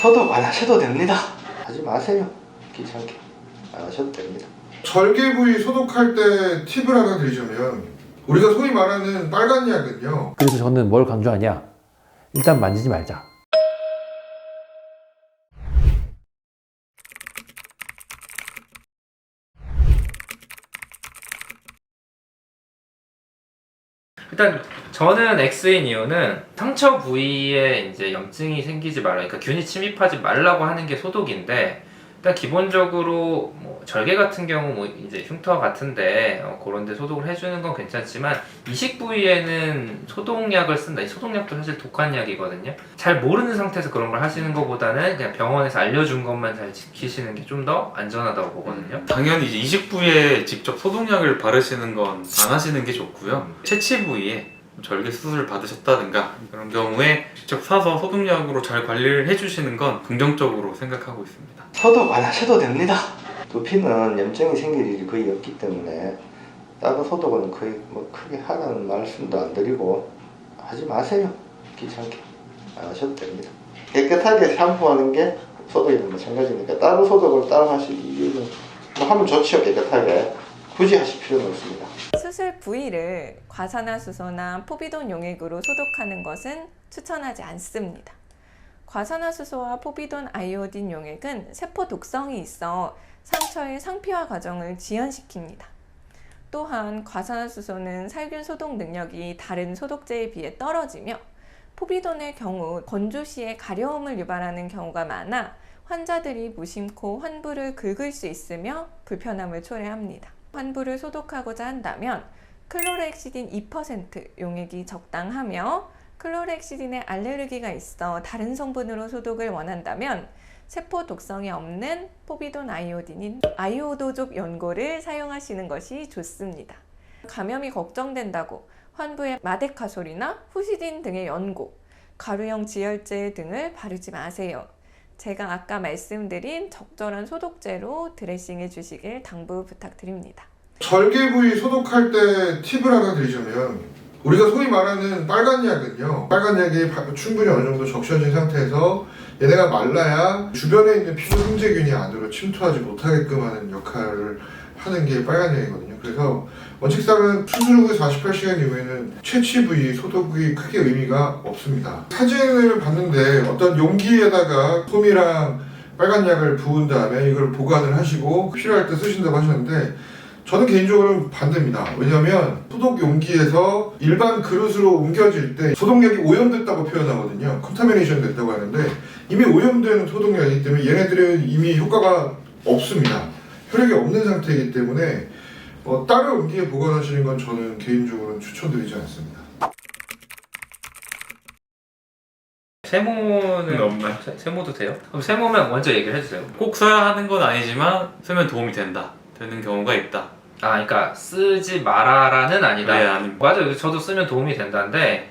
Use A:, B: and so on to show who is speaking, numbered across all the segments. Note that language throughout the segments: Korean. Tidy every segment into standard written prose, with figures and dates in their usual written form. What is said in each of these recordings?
A: 소독 안 하셔도 됩니다. 하지 마세요. 귀찮게 안 하셔도 됩니다.
B: 절개 부위 소독할 때 팁을 하나 드리자면, 우리가 소위 말하는 빨간 약은요,
C: 그래서 저는 뭘 강조하냐? 일단 만지지 말자.
D: 일단 저는 X인 이유는 상처 부위에 이제 염증이 생기지 말라, 그러니까 균이 침입하지 말라고 하는 게 소독인데, 일단 기본적으로 뭐 절개 같은 경우 뭐 이제 흉터 같은데 그런데 소독을 해주는 건 괜찮지만 이식 부위에는 소독약을 쓴다. 이 소독약도 사실 독한 약이거든요. 잘 모르는 상태에서 그런 걸 하시는 것보다는 그냥 병원에서 알려준 것만 잘 지키시는 게 좀 더 안전하다고 보거든요.
E: 당연히 이제 이식 부위에 직접 소독약을 바르시는 건 안 하시는 게 좋고요. 채취 부위에 절개 수술을 받으셨다든가 그런 경우에 직접 사서 소독약으로 잘 관리를 해주시는 건 긍정적으로 생각하고 있습니다.
A: 소독 안 하셔도 됩니다. 두피는 염증이 생길 일이 거의 없기 때문에 다른 소독은 거의 뭐 크게 하라는 말씀도 안 드리고 하지 마세요. 귀찮게 안 하셔도 됩니다. 깨끗하게 샴푸하는 게 소독이랑 마찬가지니까 따로 소독을 따로 하실 이유는 뭐 하면 좋지요. 깨끗하게 굳이 하실 필요는 없습니다.
F: 수술 부위를 과산화수소나 포비돈 용액으로 소독하는 것은 추천하지 않습니다. 과산화수소와 포비돈 아이오딘 용액은 세포 독성이 있어 상처의 상피화 과정을 지연시킵니다. 또한 과산화수소는 살균 소독 능력이 다른 소독제에 비해 떨어지며 포비돈의 경우 건조 시에 가려움을 유발하는 경우가 많아 환자들이 무심코 환부를 긁을 수 있으며 불편함을 초래합니다. 환부를 소독하고자 한다면 클로르헥시딘 2% 용액이 적당하며 클로르헥시딘에 알레르기가 있어 다른 성분으로 소독을 원한다면 세포 독성이 없는 포비돈 아이오딘인 아이오도족 연고를 사용하시는 것이 좋습니다. 감염이 걱정된다고 환부에 마데카솔이나 후시딘 등의 연고, 가루형 지혈제 등을 바르지 마세요. 제가 아까 말씀드린 적절한 소독제로 드레싱해 주시길 당부 부탁드립니다.
B: 절개 부위 소독할 때 팁을 하나 드리자면, 우리가 소위 말하는 빨간 약은요, 빨간 약이 충분히 어느 정도 적셔진 상태에서 얘네가 말라야 주변에 있는 피부 흉재균이 안으로 침투하지 못하게끔 하는 역할을 하는 게 빨간 약이거든요. 그래서 원칙상은 수술 후 48시간 이후에는 채취 부위 소독이 크게 의미가 없습니다. 사진을 봤는데 어떤 용기에다가 솜이랑 빨간 약을 부은 다음에 이걸 보관을 하시고 필요할 때 쓰신다고 하셨는데, 저는 개인적으로는 반대입니다. 왜냐하면 소독 용기에서 일반 그릇으로 옮겨질 때 소독약이 오염됐다고 표현하거든요. 컨타미네이션 됐다고 하는데, 이미 오염된 소독약이기 때문에 얘네들은 이미 효과가 없습니다. 혈액이 없는 상태이기 때문에 다른 용기에 보관하시는 건 저는 개인적으로는 추천드리지 않습니다.
D: 세모는 없나요? 세모도 돼요? 그럼 세모면 먼저 얘기를 해주세요.
E: 꼭 써야 하는 건 아니지만 쓰면 도움이 되는 경우가 있다.
D: 아, 그러니까 쓰지 마라라는 아니다.
E: 네, 아닙니다.
D: 맞아요. 저도 쓰면 도움이 된다는데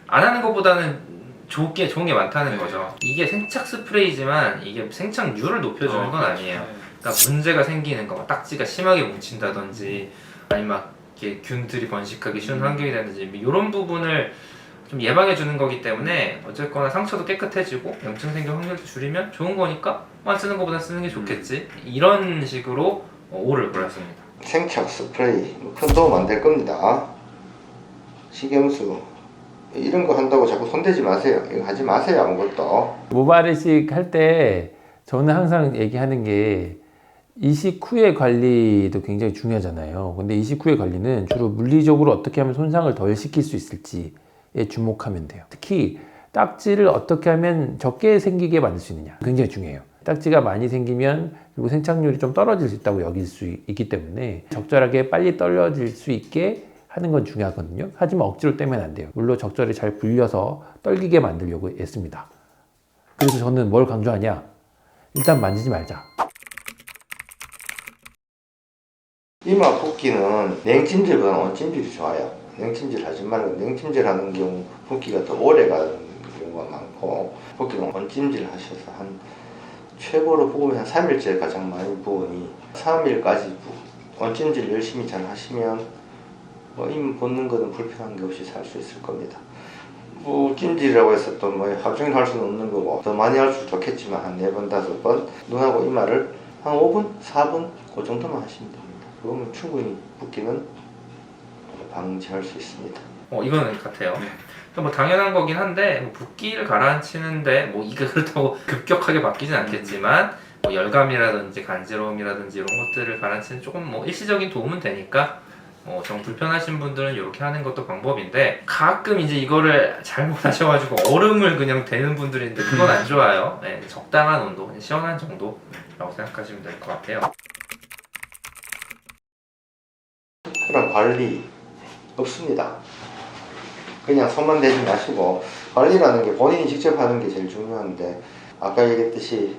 D: 안 하는 것보다는 좋은 게 많다는
E: 네.
D: 거죠. 이게 생착 스프레이지만 이게 생착률을 높여주는 건 아니에요.
E: 네.
D: 그러니까 문제가 생기는 거, 딱지가 심하게 뭉친다든지 아니면 막 이렇게 균들이 번식하기 쉬운 환경이 되는지 이런 부분을 좀 예방해 주는 거기 때문에 어쨌거나 상처도 깨끗해지고 염증 생길 확률도 줄이면 좋은 거니까 안 쓰는 것보다 쓰는 게 좋겠지. 이런 식으로 O를 골랐습니다.
A: 생착 스프레이 큰 도움 안 될 겁니다. 식염수 이런 거 한다고 자꾸 손대지 마세요. 이거 하지 마세요. 아무것도.
C: 모발이식 할 때 저는 항상 얘기하는 게 이식 후의 관리도 굉장히 중요하잖아요. 근데 이식 후의 관리는 주로 물리적으로 어떻게 하면 손상을 덜 시킬 수 있을지에 주목하면 돼요. 특히 딱지를 어떻게 하면 적게 생기게 만들 수 있느냐 굉장히 중요해요. 딱지가 많이 생기면 그리고 생착률이 좀 떨어질 수 있다고 여길 수 있기 때문에 적절하게 빨리 떨어질 수 있게 하는 건 중요하거든요. 하지만 억지로 떼면 안 돼요. 물로 적절히 잘 불려서 떨기게 만들려고 했습니다. 그래서 저는 뭘 강조하냐? 일단 만지지 말자.
A: 이마 붓기는 냉찜질보다는 온찜질이 좋아요. 냉찜질 하지 말고 냉찜질 하는 경우 붓기가 더 오래 가는 경우가 많고, 붓기는 온찜질 하셔서 한 최고로 부으면 한 3일째 가장 많이 부으니 3일까지 온찜질 열심히 잘 하시면 이마 붓는 거는 불편한 게 없이 살 수 있을 겁니다. 뭐 찜질이라고 해서 또 뭐 하루 종일 할 수는 없는 거고 더 많이 할 수도 좋겠지만 한 4번, 5번 눈하고 이마를 한 5분, 4분 그 정도만 하시면 됩니다. 그러면 충분히 붓기는 방지할 수 있습니다.
D: 이거는 같아요.
E: 네.
D: 뭐 당연한 거긴 한데 뭐 붓기를 가라앉히는데 뭐 이게 그렇다고 급격하게 바뀌진 않겠지만 뭐 열감이라든지 간지러움이라든지 이런 것들을 가라앉히는 조금 뭐 일시적인 도움은 되니까 정 불편하신 분들은 이렇게 하는 것도 방법인데 가끔 이제 이거를 잘못하셔가지고 얼음을 그냥 대는 분들인데 그건 안 좋아요. 네, 적당한 온도, 그냥 시원한 정도라고 생각하시면 될 것 같아요.
A: 특별한 관리 없습니다. 그냥 손만 대지 마시고 관리라는 게 본인이 직접 하는 게 제일 중요한데 아까 얘기했듯이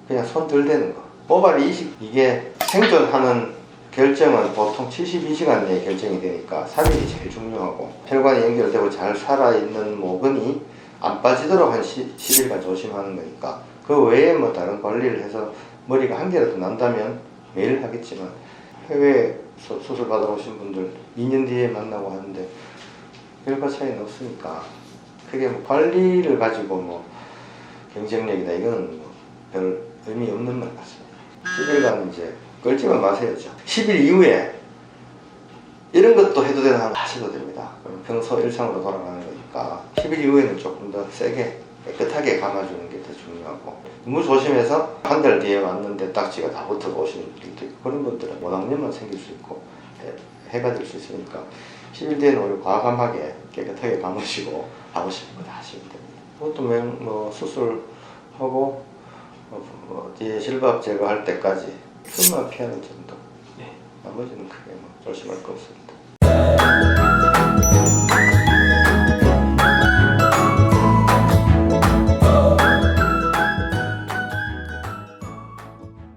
A: 그냥 손 덜 대는 거. 모발 이식 이게 생존하는 결정은 보통 72시간 내에 결정이 되니까 3일이 제일 중요하고 혈관이 연결되고 잘 살아있는 모근이 안 빠지도록 한 10일간 조심하는 거니까 그 외에 뭐 다른 관리를 해서 머리가 한 개라도 난다면 매일 하겠지만 해외에서 수술 받아오신 분들 2년 뒤에 만나고 하는데 결과 차이는 없으니까 크게 뭐 관리를 가지고 뭐 경쟁력이다 이거는 뭐 별 의미 없는 말 같습니다. 10일간 이제 끌지만 마세요죠. 10일 이후에 이런 것도 해도 되나 하면 하셔도 됩니다. 그럼 평소 일상으로 돌아가는 거니까 10일 이후에는 조금 더 세게 깨끗하게 감아주는 게 더 중요하고 너무 조심해서 한 달 뒤에 왔는데 딱지가 다 붙어서 오시는 분들도 있고 그런 분들은 원악염만 생길 수 있고 해가 될 수 있으니까 10일 뒤에는 오히려 과감하게 깨끗하게 감으시고 하고 싶은 거 다 하시면 됩니다. 그것도 뭐 수술하고 뒤에 실밥 제거할 때까지 숨만 피하는 정도. 나머지는 크게 뭐 조심할 거 없습니다.